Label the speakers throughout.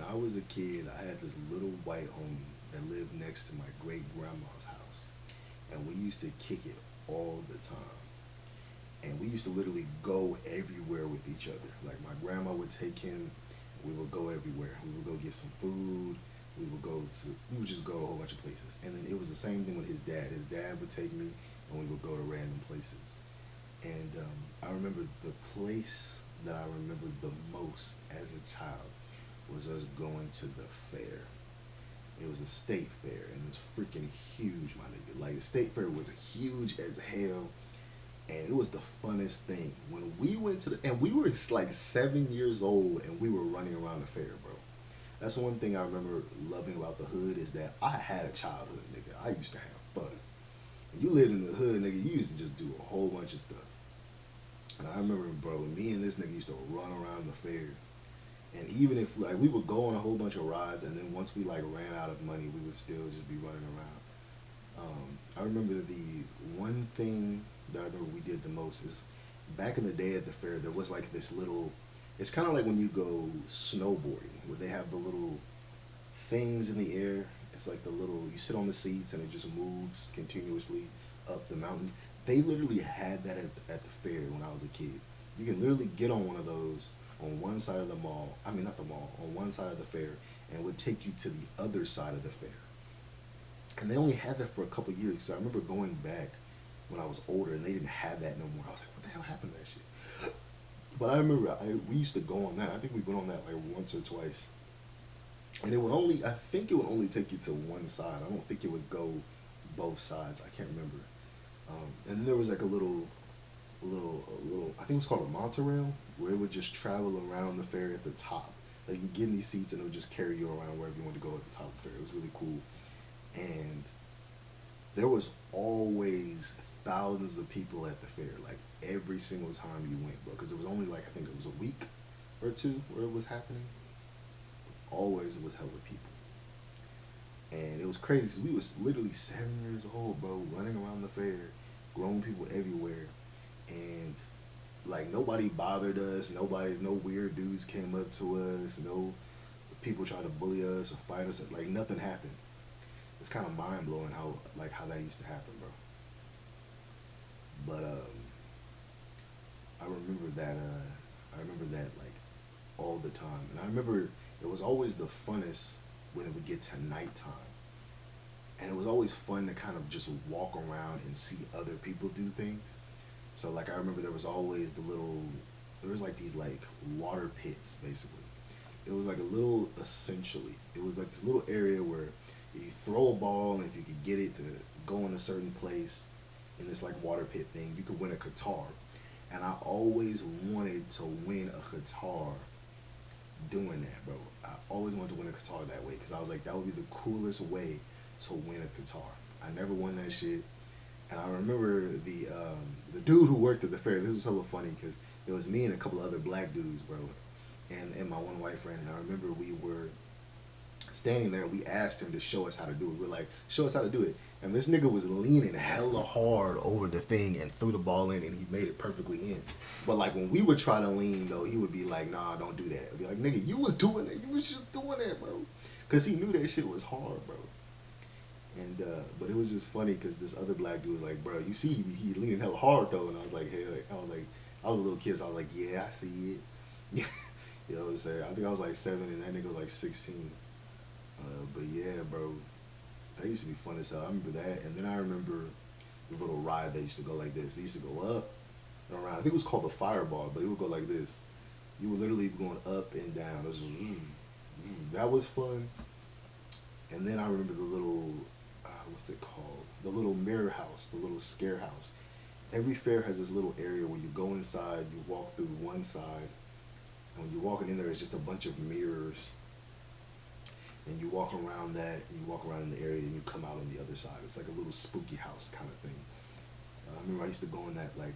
Speaker 1: when I was a kid, I had this little white homie that lived next to my great grandma's house, and we used to kick it all the time. And we used to literally go everywhere with each other. Like my grandma would take him, we would go everywhere. We would go get some food. We would just go to a whole bunch of places. And then it was the same thing with his dad. His dad would take me, and we would go to random places. And I remember the place that I remember the most as a child was us going to the fair. It was a state fair, and it was freaking huge, my nigga. Like the state fair was huge as hell, and it was the funnest thing. When we went to and we were like 7 years old, and we were running around the fair, bro. That's one thing I remember loving about the hood is that I had a childhood, nigga. I used to have fun. When you lived in the hood, nigga, you used to just do a whole bunch of stuff. And I remember, bro, me and this nigga used to run around the fair. And even if like we would go on a whole bunch of rides, and then once we like ran out of money, we would still just be running around. I remember the one thing that I remember we did the most is back in the day at the fair. There was like this little. It's kind of like when you go snowboarding, where they have the little things in the air. It's like the little you sit on the seats and it just moves continuously up the mountain. They literally had that at the fair when I was a kid. You can literally get on one of those on one side of the mall. I mean, not the mall, on one side of the fair, and it would take you to the other side of the fair. And they only had that for a couple years. So I remember going back when I was older, and they didn't have that no more. I was like, what the hell happened to that shit? But I remember we used to go on that. I think we went on that like once or twice. And it would only, I think it would only take you to one side. I don't think it would go both sides. I can't remember. And then there was like I think it was called a monorail, where it would just travel around the fair at the top. Like you get in these seats and it would just carry you around wherever you want to go at the top of the fair. It was really cool. And there was always thousands of people at the fair, like every single time you went, bro. Because it was only like I think it was a week or two where it was happening. Always it was hella people, and it was crazy because we was literally 7 years old, bro, running around the fair, grown people everywhere, and like nobody bothered us. Nobody, no weird dudes came up to us. No people tried to bully us or fight us. Like nothing happened. It's kind of mind blowing how that used to happen, bro. But I remember that. I remember that like all the time, and I remember it was always the funnest when it would get to nighttime, and it was always fun to kind of just walk around and see other people do things. So like I remember there was like these like water pits basically. It was like a little essentially. It was like this little area where you throw a ball, and if you could get it to go in a certain place in this like water pit thing, you could win a guitar. And I always wanted to win a guitar doing that, bro. I always wanted to win a guitar that way because I was like, that would be the coolest way to win a guitar. I never won that shit, and I remember the dude who worked at the fair. This was hella funny because it was me and a couple other black dudes, bro, and my one white friend. And I remember we were standing there. We asked him to show us how to do it. We're like, show us how to do it. And this nigga was leaning hella hard over the thing and threw the ball in, and he made it perfectly in. But like when we would try to lean though, he would be like, nah, don't do that. I'd be like, nigga, you was doing that. You was just doing that, bro. Cause he knew that shit was hard, bro. And but it was just funny because this other black dude was like, bro, you see he leaning hella hard though, and I was like, hell, I was a little kid, so I was like, yeah, I see it. You know what I'm saying? I think I was like 7, and that nigga was like 16. But yeah, bro, that used to be fun as hell. I remember that, and then I remember the little ride that used to go like this. It used to go up and around. I think it was called the Fireball, but it would go like this. You were literally going up and down. It was just, that was fun. And then I remember the little, what's it called? The little mirror house, the little scare house. Every fair has this little area where you go inside, you walk through one side, and when you're walking in there, it's just a bunch of mirrors, and you walk around that, and you walk around in the area, and you come out on the other side. It's like a little spooky house kind of thing. I remember I used to go in that like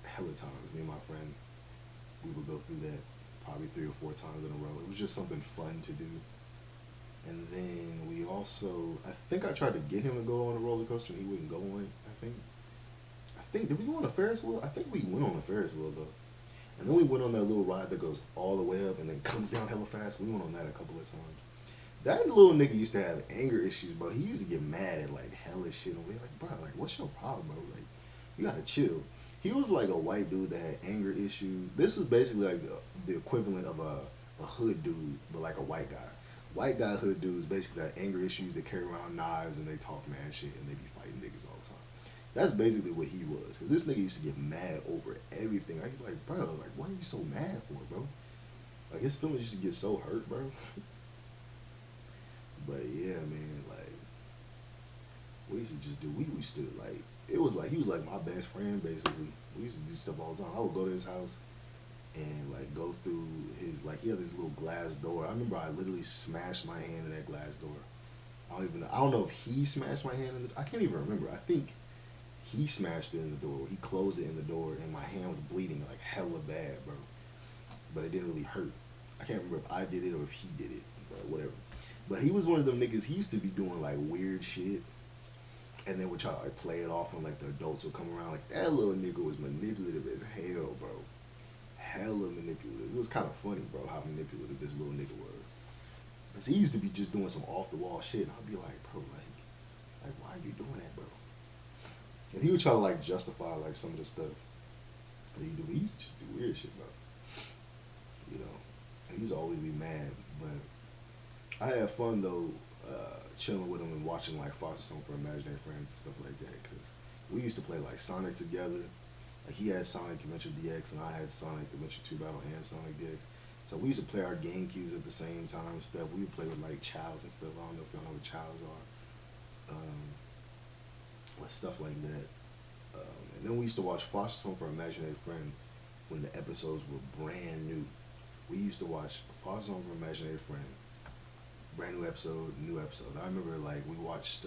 Speaker 1: hella times. Me and my friend, we would go through that probably 3 or 4 times in a row. It was just something fun to do. And then we also, I think I tried to get him to go on a roller coaster, and he wouldn't go on it. I think did we go on a Ferris wheel? I think we went on a Ferris wheel though. And then we went on that little ride that goes all the way up and then comes down hella fast. We went on that a couple of times. That little nigga used to have anger issues, bro. He used to get mad at like hella shit. And we like, bro, like, what's your problem, bro? Like, you gotta chill. He was like a white dude that had anger issues. This is basically like the equivalent of a hood dude, but like a white guy. White guy hood dudes basically got anger issues. They carry around knives and they talk mad shit and they be fighting niggas all the time. That's basically what he was. Cause this nigga used to get mad over everything. I was like, bro, like, what are you so mad for, bro? Like his feelings used to get so hurt, bro. But yeah, man, like we used to just do. We used to like. It was like he was like my best friend basically. We used to do stuff all the time. I would go to his house and like go through his like he had this little glass door. I remember I literally smashed my hand in that glass door. I don't know if he smashed my hand in the. I can't even remember. I think he smashed it in the door. He closed it in the door, and my hand was bleeding like hella bad, bro. But it didn't really hurt. I can't remember if I did it or if he did it, but whatever. But he was one of them niggas. He used to be doing like weird shit, and then would try to like play it off when like the adults would come around. Like that little nigga was manipulative as hell, bro. Hella manipulative. It was kind of funny, bro, how manipulative this little nigga was. Cause he used to be just doing some off the wall shit, and I'd be like, bro, like why are you doing that, bro? And he would try to like justify like some of the stuff that he do. He used to just do weird shit, bro. You know, and he's always be mad, but I had fun though, chilling with him and watching like Foster Song for Imaginary Friends and stuff like that. Cause we used to play like Sonic together. Like he had Sonic Adventure DX and I had Sonic Adventure 2 Battle and Sonic DX. So we used to play our game cubes at the same time and stuff. We would play with like Chows and stuff. I don't know if y'all know what Chows are. Like stuff like that. And then we used to watch Foster Home for Imaginary Friends when the episodes were brand new. We used to watch Foster Home for Imaginary Friend, brand new episode, new episode. I remember like we watched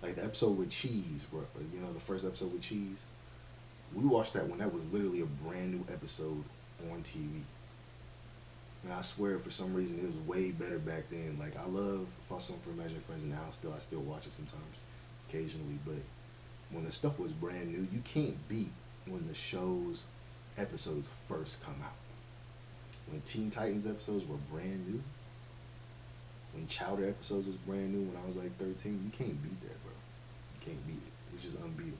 Speaker 1: like the episode with Cheese, you know, the first episode with Cheese. We watched that when that was literally a brand new episode on TV. And I swear, for some reason, it was way better back then. Like I love Foster Home for Imaginary Friends now. I still watch it sometimes, occasionally. But when the stuff was brand new, you can't beat when the show's episodes first come out. When Teen Titans episodes were brand new, when Chowder episodes was brand new when I was like 13, you can't beat that, bro. You can't beat it. It's just unbeatable.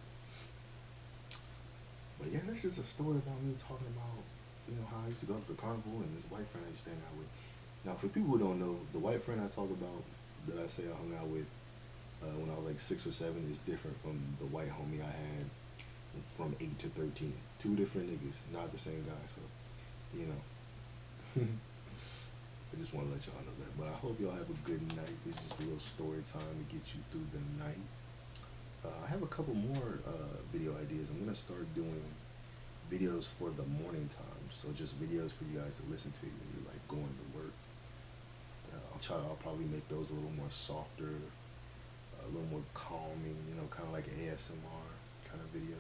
Speaker 1: But yeah, that's just a story about me talking about, you know, how I used to go to the carnival and this white friend I used to hang out with. Now, for people who don't know, the white friend I talk about that I say I hung out with when I was like 6 or 7 is different from the white homie I had from 8 to 13. Two different niggas, not the same guy. So, you know, I just want to let y'all know that. But I hope y'all have a good night. It's just a little story time to get you through the night. I have a couple more video ideas. I'm gonna start doing videos for the morning time. So just videos for you guys to listen to when you're like going to work. I'll probably make those a little more softer, a little more calming, you know, kind of like ASMR kind of video.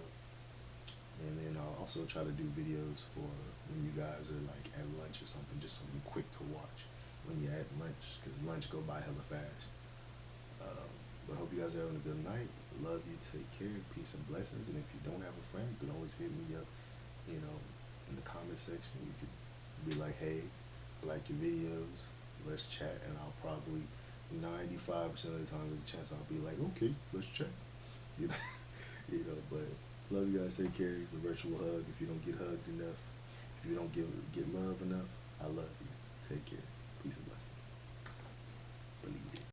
Speaker 1: And then I'll also try to do videos for when you guys are like at lunch or something, just something quick to watch when you're at lunch, because lunch go by hella fast. But I hope you guys are having a good night. Love you. Take care. Peace and blessings. And if you don't have a friend, you can always hit me up, you know, in the comment section. You could be like, hey, I like your videos. Let's chat. And I'll probably, 95% of the time, there's a chance I'll be like, okay, let's chat. You know, but love you guys. Take care. It's a virtual hug. If you don't get hugged enough, if you don't get love enough, I love you. Take care. Peace and blessings.